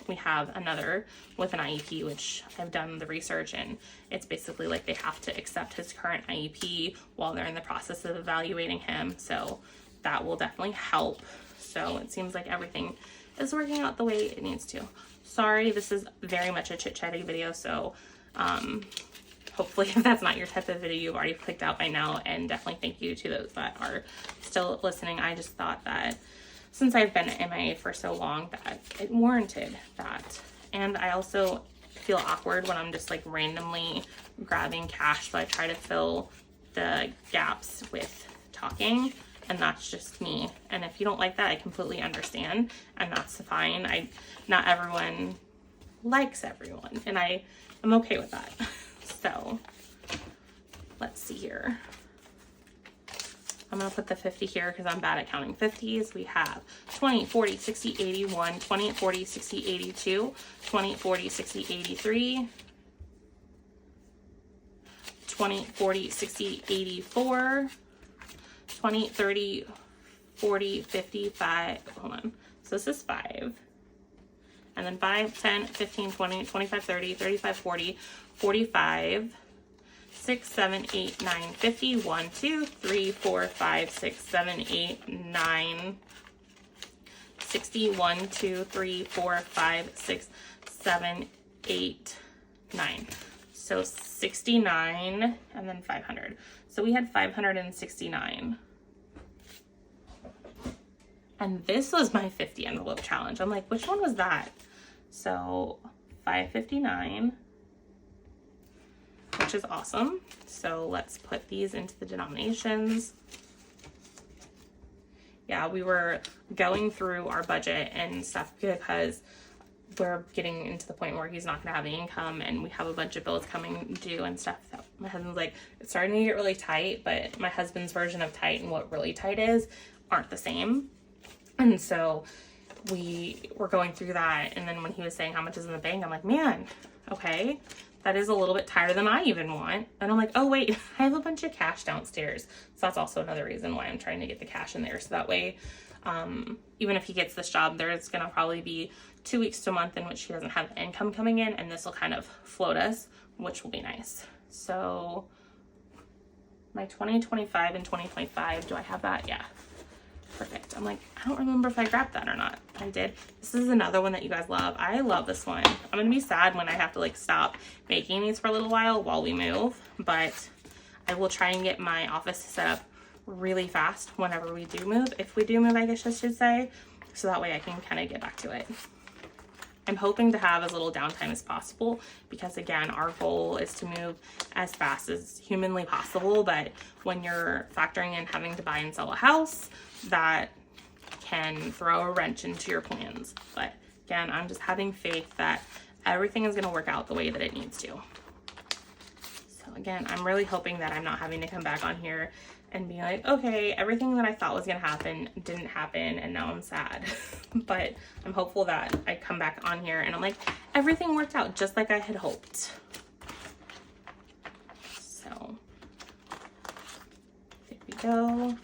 Speaker 1: we have another with an IEP, which I've done the research, and it's basically like they have to accept his current IEP while they're in the process of evaluating him, so that will definitely help. So it seems like everything is working out the way it needs to. Sorry, this is very much a chit-chatty video, so hopefully if that's not your type of video, you've already clicked out by now, and definitely thank you to those that are still listening. I just thought that since I've been MIA for so long that it warranted that. And I also feel awkward when I'm just like randomly grabbing cash, so I try to fill the gaps with talking, and that's just me. And if you don't like that, I completely understand, and that's fine. Not everyone likes everyone, and I am okay with that. So let's see here. I'm going to put the 50 here because I'm bad at counting 50s. We have 20, 40, 60, 81, 20, 40, 60, 82, 20, 40, 60, 83, 20, 40, 60, 84, 20, 30, 40, 55, hold on. So this is 5. And then 5, 10, 15, 20, 25, 30, 35, 40, 45, 6, 7, 8, 9, 50, 1, 2, 3, 4, 5, 6, 7, 8, 9, 60, 1, 2, 3, 4, 5, 6, 7, 8, 9. So 69 and then 500. So we had 569. And this was my 50 envelope challenge. I'm like, which one was that? So 559, which is awesome. So let's put these into the denominations. Yeah, we were going through our budget and stuff because we're getting into the point where he's not gonna have any income, and we have a bunch of bills coming due and stuff. So my husband's like, it's starting to get really tight, but my husband's version of tight and what really tight is aren't the same. And so we were going through that, and then when he was saying how much is in the bank, I'm like, man, okay, that is a little bit tighter than I even want. And I'm like, oh wait, I have a bunch of cash downstairs. So that's also another reason why I'm trying to get the cash in there. So that way, even if he gets this job, there's gonna probably be 2 weeks to a month in which he doesn't have income coming in, and this will kind of float us, which will be nice. So my 2025 and 2025, do I have that? Yeah. Perfect. I'm like, I don't remember if I grabbed that or not. I did. This is another one that you guys love. I love this one. I'm going to be sad when I have to like stop making these for a little while we move, but I will try and get my office set up really fast whenever we do move. If we do move, I guess I should say, so that way I can kind of get back to it. I'm hoping to have as little downtime as possible because, again, our goal is to move as fast as humanly possible. But when you're factoring in having to buy and sell a house, that can throw a wrench into your plans. But again, I'm just having faith that everything is going to work out the way that it needs to. So again, I'm really hoping that I'm not having to come back on here and be like, okay, everything that I thought was going to happen didn't happen and now I'm sad. But I'm hopeful that I come back on here and I'm like, everything worked out just like I had hoped. So there we go.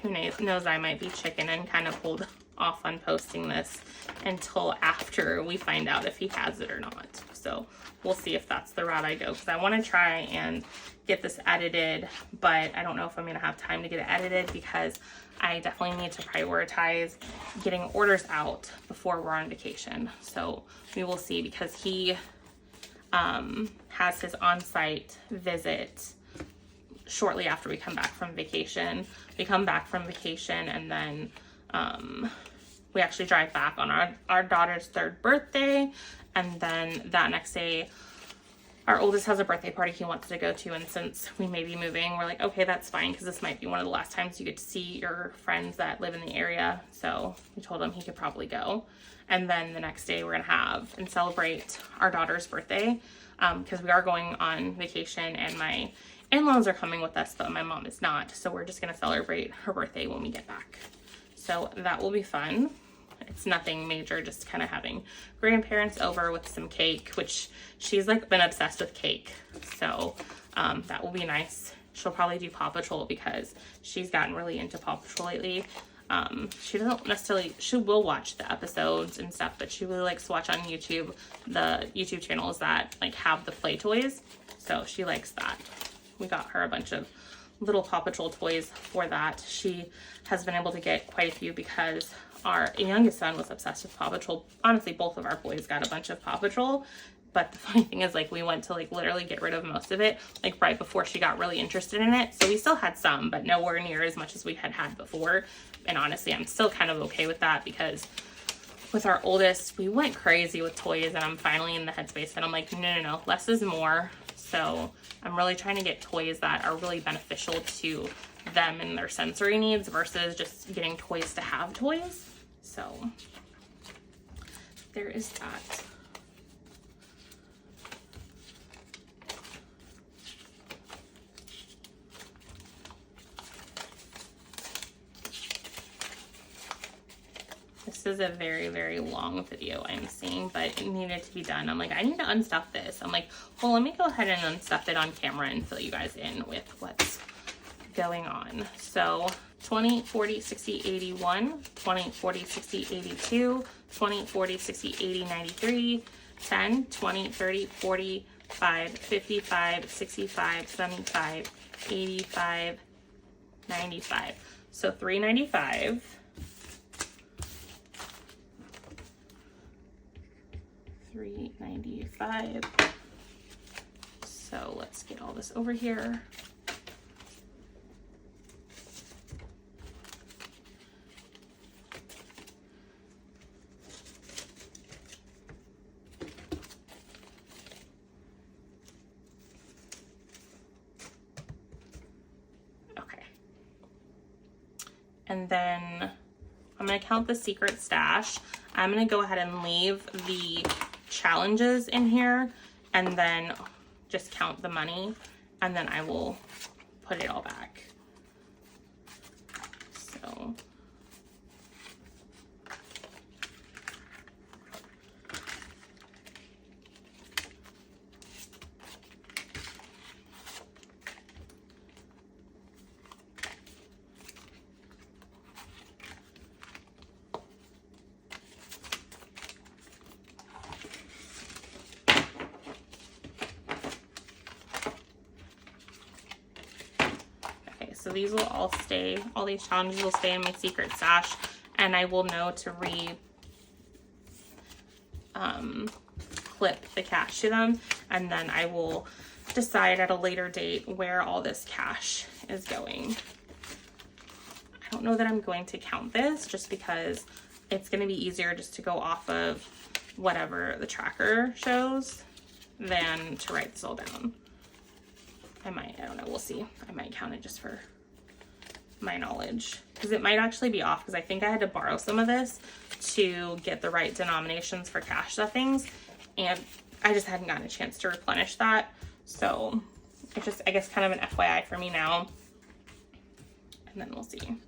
Speaker 1: Who knows, I might be chicken and kind of hold off on posting this until after we find out if he has it or not. So we'll see if that's the route I go, because I want to try and get this edited, but I don't know if I'm going to have time to get it edited because I definitely need to prioritize getting orders out before we're on vacation. So we will see, because he has his on-site visit shortly after we come back from vacation. We come back from vacation and then we actually drive back on our daughter's 3rd birthday, and then that next day our oldest has a birthday party he wants to go to, and since we may be moving, we're like, okay, that's fine, because this might be one of the last times you get to see your friends that live in the area. So we told him he could probably go, and then the next day we're gonna have and celebrate our daughter's birthday, because we are going on vacation and my in-laws are coming with us, but my mom is not, so we're just gonna celebrate her birthday when we get back. So that will be fun. It's nothing major, just kind of having grandparents over with some cake, which she's like been obsessed with cake. So that will be nice. She'll probably do Paw Patrol because she's gotten really into Paw Patrol lately. She doesn't necessarily, she will watch the episodes and stuff, but she really likes to watch on YouTube, the YouTube channels that like have the play toys. So she likes that. We got her a bunch of little Paw Patrol toys for that. She has been able to get quite a few because our youngest son was obsessed with Paw Patrol. Honestly, both of our boys got a bunch of Paw Patrol, but the funny thing is, like, we went to like literally get rid of most of it like right before she got really interested in it. So we still had some, but nowhere near as much as we had before. And honestly, I'm still kind of okay with that, because with our oldest, we went crazy with toys, and I'm finally in the headspace and I'm like, no, less is more. So I'm really trying to get toys that are really beneficial to them and their sensory needs versus just getting toys to have toys. So there is that. This is a very, very long video I'm seeing, but it needed to be done. I'm like, I need to unstuff this. I'm like, well, let me go ahead and unstuff it on camera and fill you guys in with what's going on. So 20, 40, 60, 81, 20, 40, 60, 82, 20, 40, 60, 80, 93, 10, 20, 30, 45, 55, 65, 75, 85, 95. So 395. 395. So let's get all this over here. Okay. And then I'm going to count the secret stash. I'm going to go ahead and leave the challenges in here and then just count the money, and then I will put it all back. So so these will all stay, all these challenges will stay in my secret stash, and I will know to clip the cash to them, and then I will decide at a later date where all this cash is going. I don't know that I'm going to count this just because it's going to be easier just to go off of whatever the tracker shows than to write this all down. I don't know, we'll see. I might count it just for my knowledge, because it might actually be off, because I think I had to borrow some of this to get the right denominations for cash stuffings, and I just hadn't gotten a chance to replenish that. So it's just, I guess, kind of an FYI for me now, and then we'll see.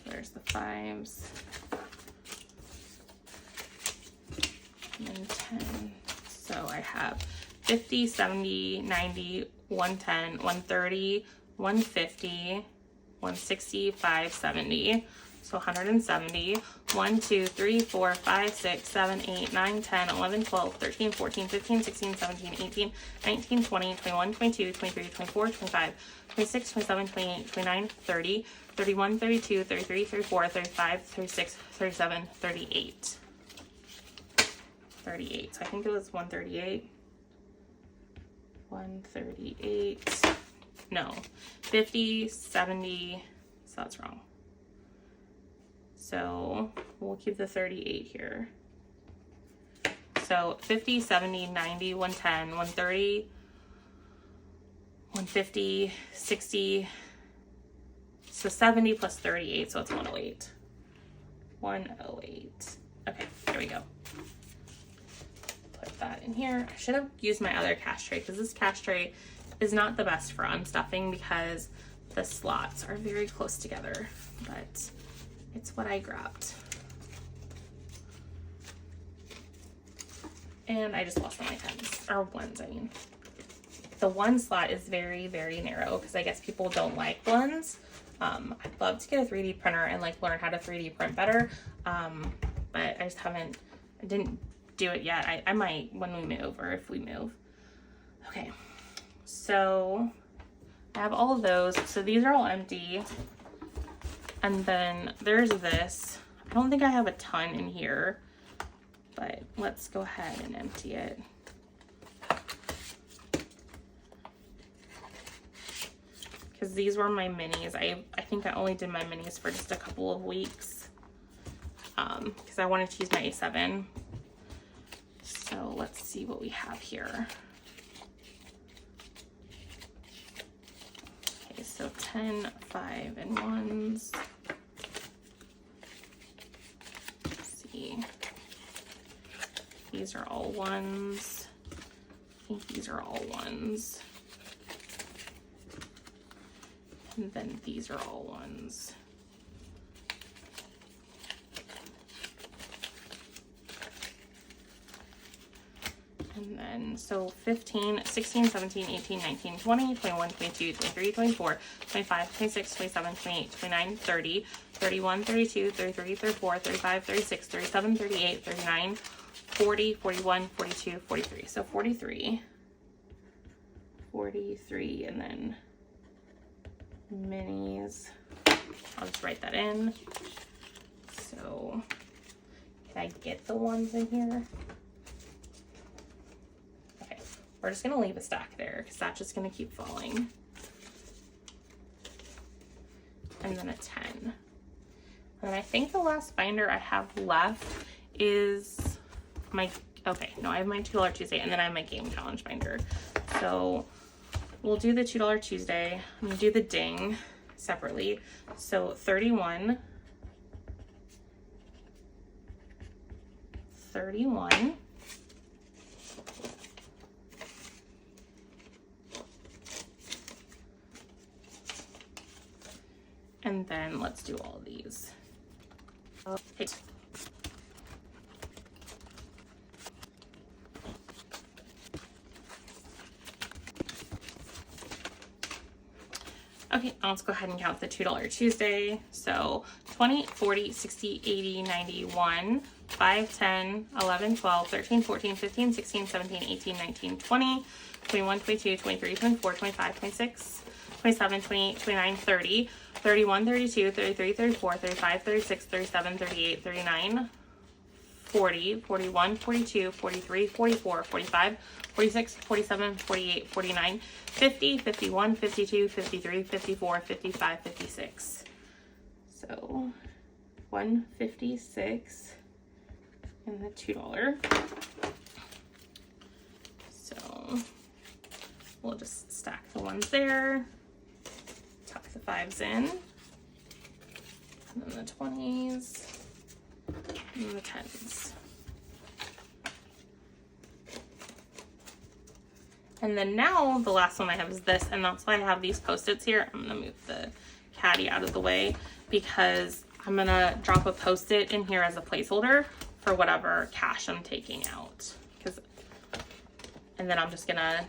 Speaker 1: There's the 5s, and then 10. So I have 50, 70, 90, 110, 130, 150, 160, 570. So 170. 1, 2, 3, 4, 5, 6, 7, 8, 9, 10, 11, 12, 13, 14, 15, 16, 17, 18, 19, 20, 21, 22, 23, 24, 25, 26, 27, 28, 29, 30, 31, 32, 33, 34, 35, 36, 37, 38. 38. So I think it was 138. 138. No. 50, 70. So that's wrong. So we'll keep the 38 here. So 50, 70, 90, 110, 130, 150, 60. So 70 plus 38, so it's 108. 108. Okay, there we go. Put that in here. I should have used my other cash tray, because this cash tray is not the best for unstuffing because the slots are very close together, but it's what I grabbed. And I just lost one of my 10s, or 1s, I mean. The 1 slot is very, very narrow because I guess people don't like 1s. I'd love to get a 3D printer and like learn how to 3D print better, but I just I didn't do it yet. I might when we move, or if we move. Okay, so I have all of those. So these are all empty. And then there's this. I don't think I have a ton in here, but let's go ahead and empty it. Because these were my minis. I think I only did my minis for just a couple of weeks because I wanted to use my A7. So let's see what we have here. Okay, so 10, 5, and 1s. These are all 1s. I think these are all 1s. And then these are all 1s. And then, so 15, 16, 17, 18, 19, 20, 21, 22, 23, 24, 25, 26, 27, 28, 29, 30, 31, 32, 33, 34, 35, 36, 37, 38, 39, 40, 41, 42, 43. So 43. 43, and then minis. I'll just write that in. So, can I get the 1s in here? Okay, we're just gonna leave a stack there because that's just gonna keep falling. And then a 10. And I think the last binder I have left is my, okay, no, I have my $2 Tuesday, and then I have my game challenge binder. So we'll do the $2 Tuesday. I'm gonna do the ding separately. So 31, 31, and then let's do all these. Okay. Okay, let's go ahead and count the $2 Tuesday. So 20, 40, 60, 80, 91, 5, 10, 11, 12, 13, 14, 15, 16, 17, 18, 19, 20, 21, 22, 23, 24, 25, 26, 27, 28, 29, 30, 31, 32, 33, 34, 35, 36, 37, 38, 39, 40, 41, 42, 43, 44, 45, 46, 47, 48, 49, 50, 51, 52, 53, 54, 55, 56. So $1.56 and the $2. So we'll just stack the ones there, tuck the 5s in, and then the 20s, and the 10s. And then now the last one I have is this, and that's why I have these Post-its here. I'm gonna move the caddy out of the way because I'm gonna drop a Post-it in here as a placeholder for whatever cash I'm taking out. And then I'm just gonna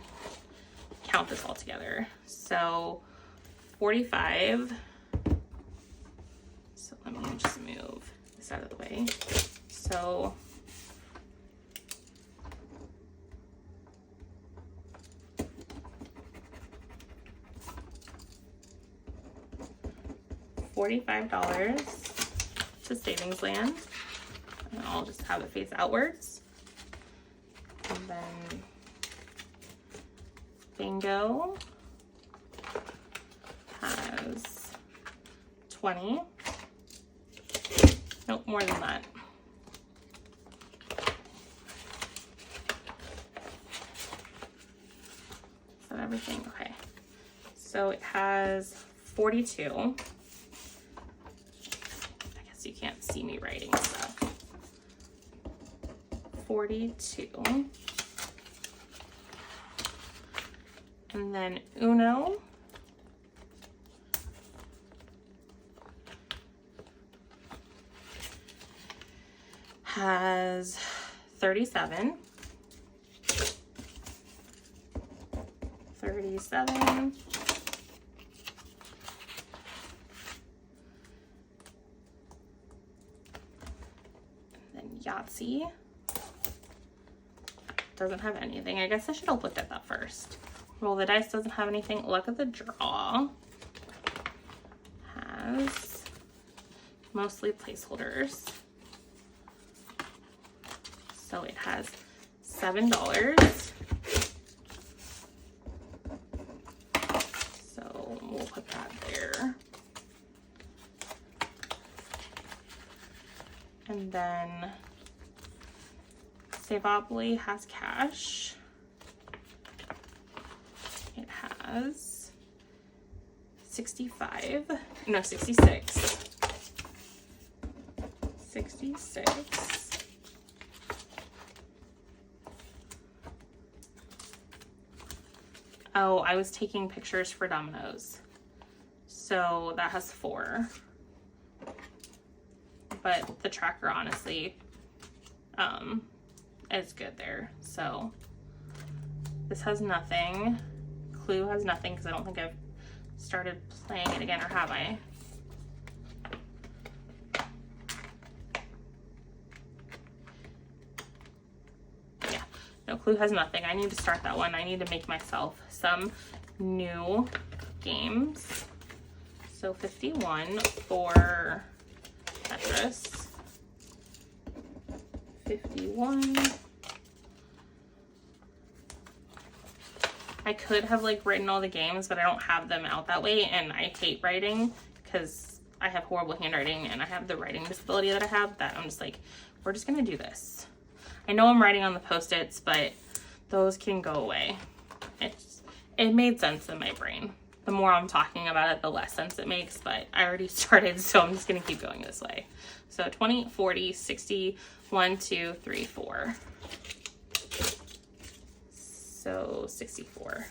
Speaker 1: count this all together. So 45. So let me just move this out of the way. So $45 to Savings Land, and I'll just have it face outwards. And then Bingo has 20. Nope, more than that. Is that everything? Okay. So it has 42. You can't see me writing stuff. 42. And then Uno has 37. 37. Yahtzee doesn't have anything. I guess I should have looked at that first. Roll the Dice doesn't have anything. Luck of the Draw has mostly placeholders. So it has $7. So we'll put that there. And then Savopoly has cash. It has 66. 66. Oh, I was taking pictures for Domino's. So that has 4. But the tracker honestly is good there. So this has nothing. Clue has nothing because I don't think I've started playing it again, or have I? Yeah, no, Clue has nothing. I need to start that one. I need to make myself some new games. So 51 for Tetris. 51. I could have like written all the games, but I don't have them out that way, and I hate writing because I have horrible handwriting and I have the writing disability that I have, that I'm just like, we're just gonna do this. I know I'm writing on the Post-its, but those can go away. It made sense in my brain. The more I'm talking about it, the less sense it makes, but I already started, so I'm just gonna keep going this way. So 20, 40, 60, 1, 2, 3, 4. So 64.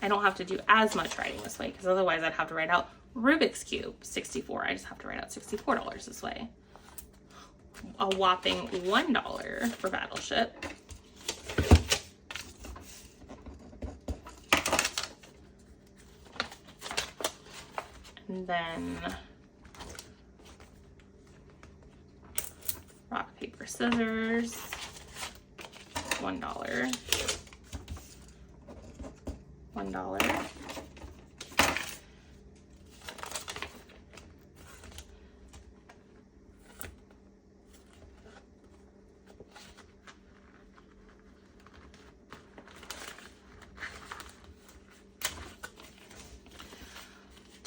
Speaker 1: I don't have to do as much writing this way, because otherwise I'd have to write out Rubik's Cube, 64. I just have to write out $64 this way. A whopping $1 for Battleship. And then rock, paper, scissors, $1. $1.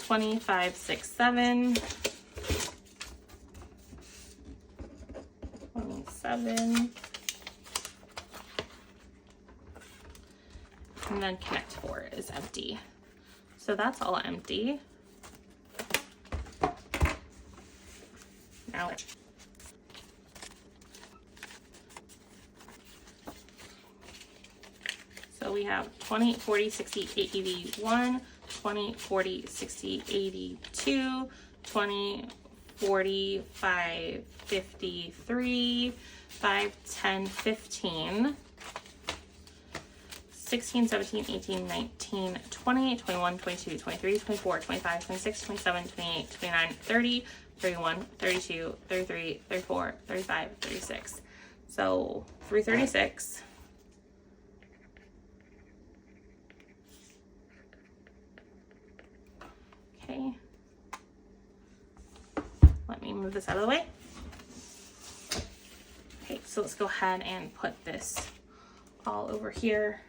Speaker 1: 20, 5, 6, 7, 27, and then connect 4 is empty. So that's all empty. Now so we have 20, 40, 60, 81, 20, 40, 60, 82, 20, 40, 5, 53, 5, 10, 15, 16, 17, 18, 19, 20, 21, 22, 23, 24, 25, 26, 27, 28, 29, 30, 31, 32, 33, 34, 35, 36. So through 36. Okay. Let me move this out of the way. Okay, so let's go ahead and put this all over here.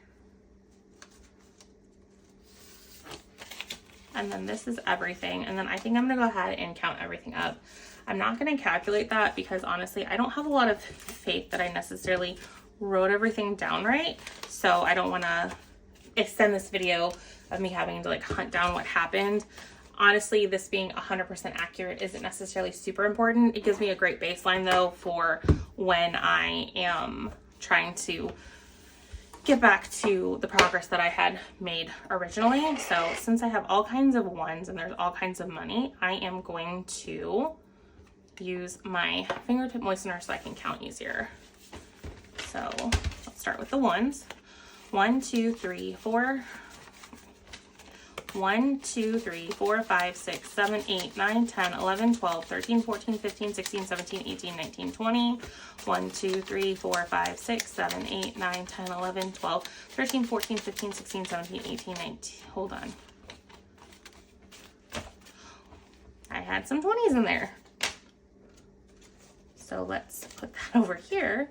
Speaker 1: And then this is everything. And then I think I'm gonna go ahead and count everything up. I'm not gonna calculate that because honestly, I don't have a lot of faith that I necessarily wrote everything down right. So I don't wanna extend this video of me having to like hunt down what happened. Honestly, this being 100% accurate isn't necessarily super important. It gives me a great baseline though for when I am trying to get back to the progress that I had made originally. So since I have all kinds of ones and there's all kinds of money, I am going to use my fingertip moistener so I can count easier. So let's start with the ones. 1, 2, 3, 4. 1, 2, 3, 4, 5, 6, 7, 8, 9, 10, 11, 12, 13, 14, 15, 16, 17, 18, 19, 20. 1, 2, 3, 4, 5, 6, 7, 8, 9, 10, 11, 12, 13, 14, 15, 16, 17, 18, 19. Hold on. I had some 20s in there. So let's put that over here.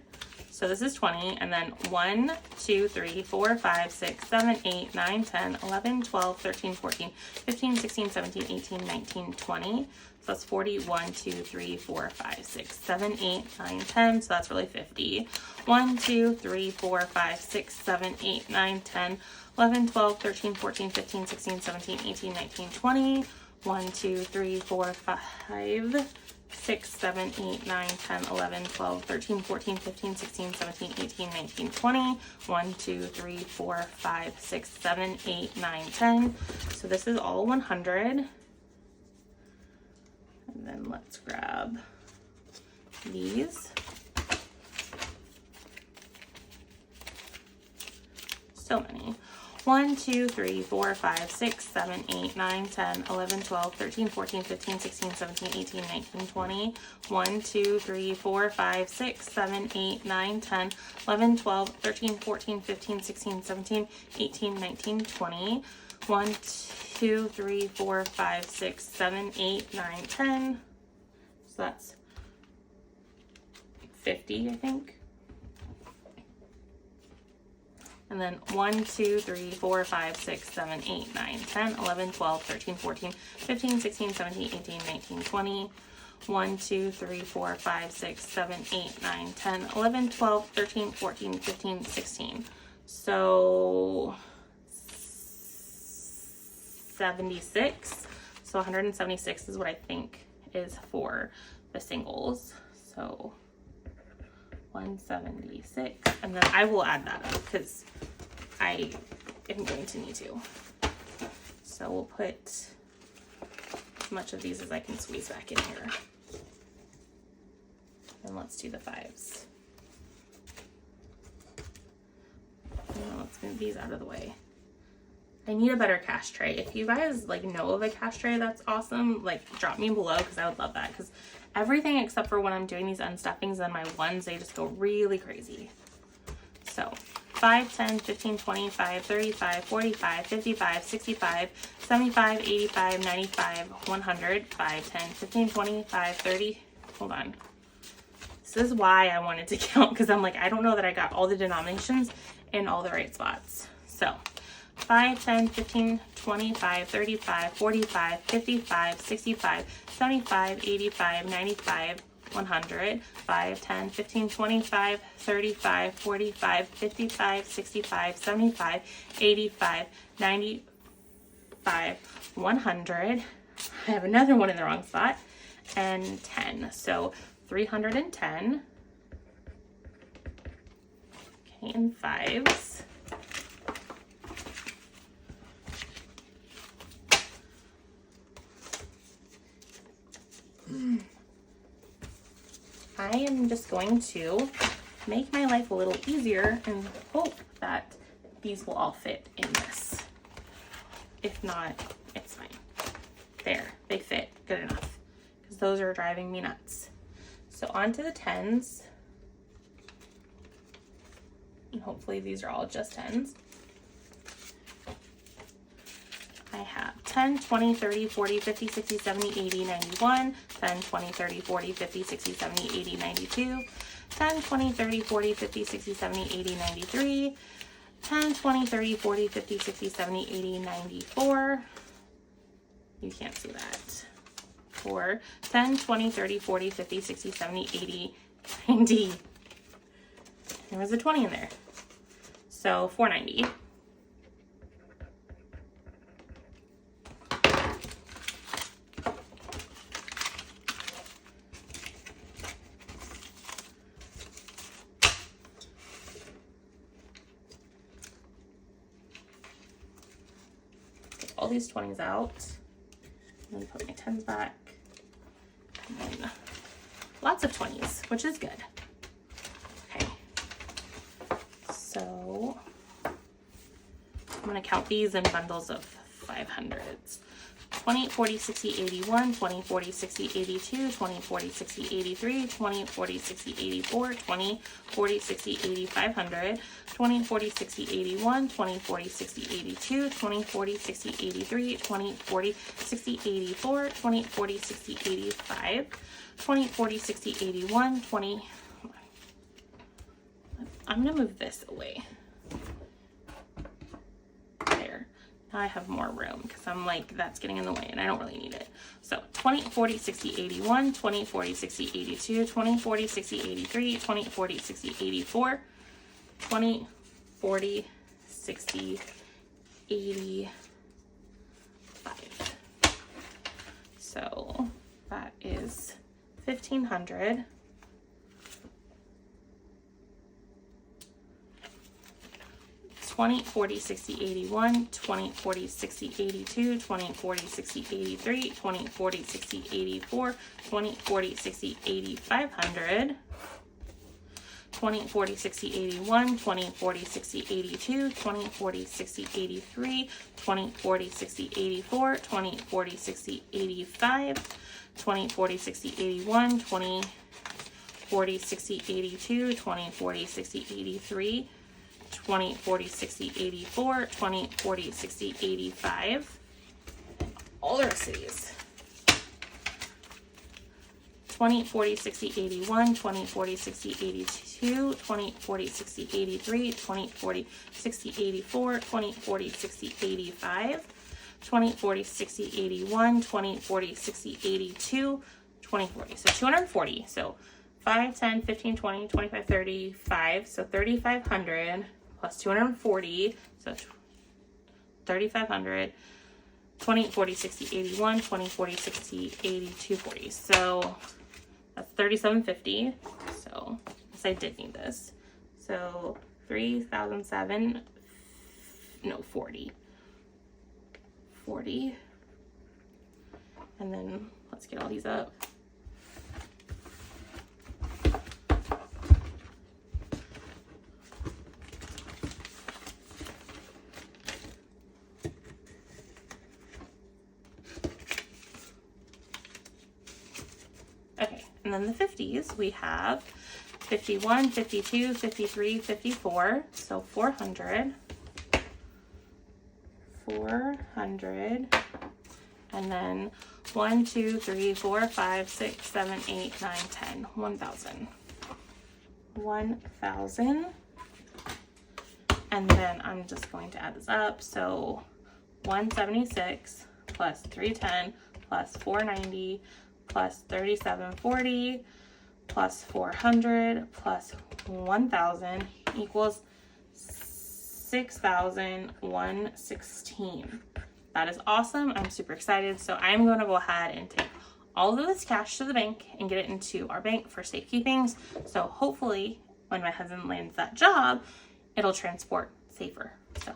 Speaker 1: So this is 20, and then 1, 2, 3, 4, 5, 6, 7, 8, 9, 10, 11, 12, 13, 14, 15, 16, 17, 18, 19, 20. So that's 40, 1, 2, 3, 4, 5, 6, 7, 8, 9, 10. So that's really 50. 1, 2, 3, 4, 5, 6, 7, 8, 9, 10, 11, 12, 13, 14, 15, 16, 17, 18, 19, 20. 1, 2, 3, 4, 5, 6, 7, 8, 9, 10, 11, 12, 13, 14, 15, 16, 17, 18, 19, 20. 1, 2, 3, 4, 5, 6, 7, 8, 9, 10. So this is all 100. And then let's grab these. So many. 1, 2, 3, 4, 5, 6, 7, 8, 9, 10, 11, 12, 13, 14, 15, 16, 17, 18, 19, 20. 1, 2, 3, 4, 5, 6, 7, 8, 9, 10, 11, 12, 13, 14, 15, 16, 17, 18, 19, 20. 1, 2, 3, 4, 5, 6, 7, 8, 9, 10. So that's 50, I think. And then 1, 2, 3, 4, 5, 6, 7, 8, 9, 10, 11, 12, 13, 14, 15, 16, 17, 18, 19, 20. 1, 2, 3, 4, 5, 6, 7, 8, 9, 10, 11, 12, 13, 14, 15, 16. So 76. So 176 is what I think is for the singles. So 176, and then I will add that up because I am going to need to. So we'll put as much of these as I can squeeze back in here. And let's do the 5s. And let's move these out of the way. I need a better cash tray. If you guys like know of a cash tray that's awesome, like drop me below because I would love that, because everything except for when I'm doing these unstuffings and my ones, they just go really crazy. So 5, 10, 15, 25, 35, 45, 55, 65, 75, 85, 95, 100, 5, 10, 15, 25, 30. Hold on. This is why I wanted to count, because I'm like, I don't know that I got all the denominations in all the right spots. So 5, 10, 15, 25, 35, 45, 55, 65, 75, 85, 95, 100, 5, 10, 15, 25, 35, 45, 55, 65, 75, 85, 95, 100. I have another one in the wrong spot, and 10. So 310. Okay, and 5s. I am just going to make my life a little easier and hope that these will all fit in this. If not, it's fine. There, they fit good enough because those are driving me nuts. So on to the 10s. And hopefully these are all just 10s. I have 10, 20, 30, 40, 50, 60, 70, 80, 91, 10, 20, 30, 40, 50, 60, 70, 80, 92, 10, 20, 30, 40, 50, 60, 70, 80, 93, 10, 20, 30, 40, 50, 60, 70, 80, 94. You can't see that. 4, 10, 20, 30, 40, 50, 60, 70, 80, 90. There was a 20 in there. So 490. All these 20s out, and then put my 10s back, and then lots of 20s, which is good. Okay, so I'm going to count these in bundles of 500s. 20, 40, 60, 81, 20, 40, 60, 82, 20, 40, 60, 83, 20, 40, 60, 84, 20, 40, 60, 80, 500, 20, 40, 60, 81, 20, 40, 60, 82, 20, 40, 60, 83, 20, 40, 60, 84, 20, 40, 60, 85, 20, 40, 60, 81, 20. I'm going to move this away. I have more room because I'm like, that's getting in the way and I don't really need it. So 20, 40, 60, 81, 20, 40, 60, 82, 20, 40, 60, 83, 20, 40, 60, 84, 20, 40, 60, 85. So that is 1,500. 20, 40, 60, 81, 20, 40, 60, 82, 20, 40, 60, 83, 20, 40, 60, 84, 20, 40, 60, 8500, 20, 40, 60, 81, 20, 40, 60, 82, 20, 40, 60, 83, 20, 40, 60, 84, 20, 40, 60, 85, 20, 40, 60, 81, 20, 40, 60, 82, 20, 40, 60, 83, 20, 40, 60, 84, 20, 40, 60, 85. All the rest of these. 20, 40, 60, 81, 20, 40, 60, 82, 20, 40, 60, 83, 20, 40, 60, 84, 20, 40, 60, 85, 20, 40, 60, 81, 20, 40, 60, 82, 20, 40. So 240. So 5, 10, 15, 20, 25, 35. So 3,500 plus 240. So 3,500. 20, 40, 60, 81, 20, 40, 60, 82, 40. So that's 3,750. So yes, I did need this. So 3,007, no, 40. 40. And then let's get all these up. And then the 50s, we have 51, 52, 53, 54, so 400, 400, and then 1, 2, 3, 4, 5, 6, 7, 8, 9, 10, 1,000, 1,000, And then I'm just going to add this up. So 176 plus 310 plus 490 plus 3740 plus 400 plus 1000 equals 6,116. That is awesome. I'm super excited. So I'm going to go ahead and take all of this cash to the bank and get it into our bank for safekeeping. So hopefully when my husband lands that job, it'll transport safer. So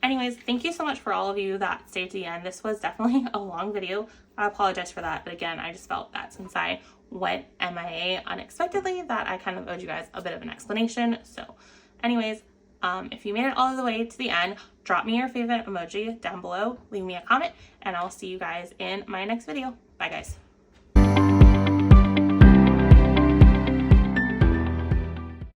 Speaker 1: anyways, thank you so much for all of you that stayed to the end. This was definitely a long video. I apologize for that. But again, I just felt that since I went MIA unexpectedly, that I kind of owed you guys a bit of an explanation. So anyways, if you made it all the way to the end, drop me your favorite emoji down below, leave me a comment, and I'll see you guys in my next video. Bye guys.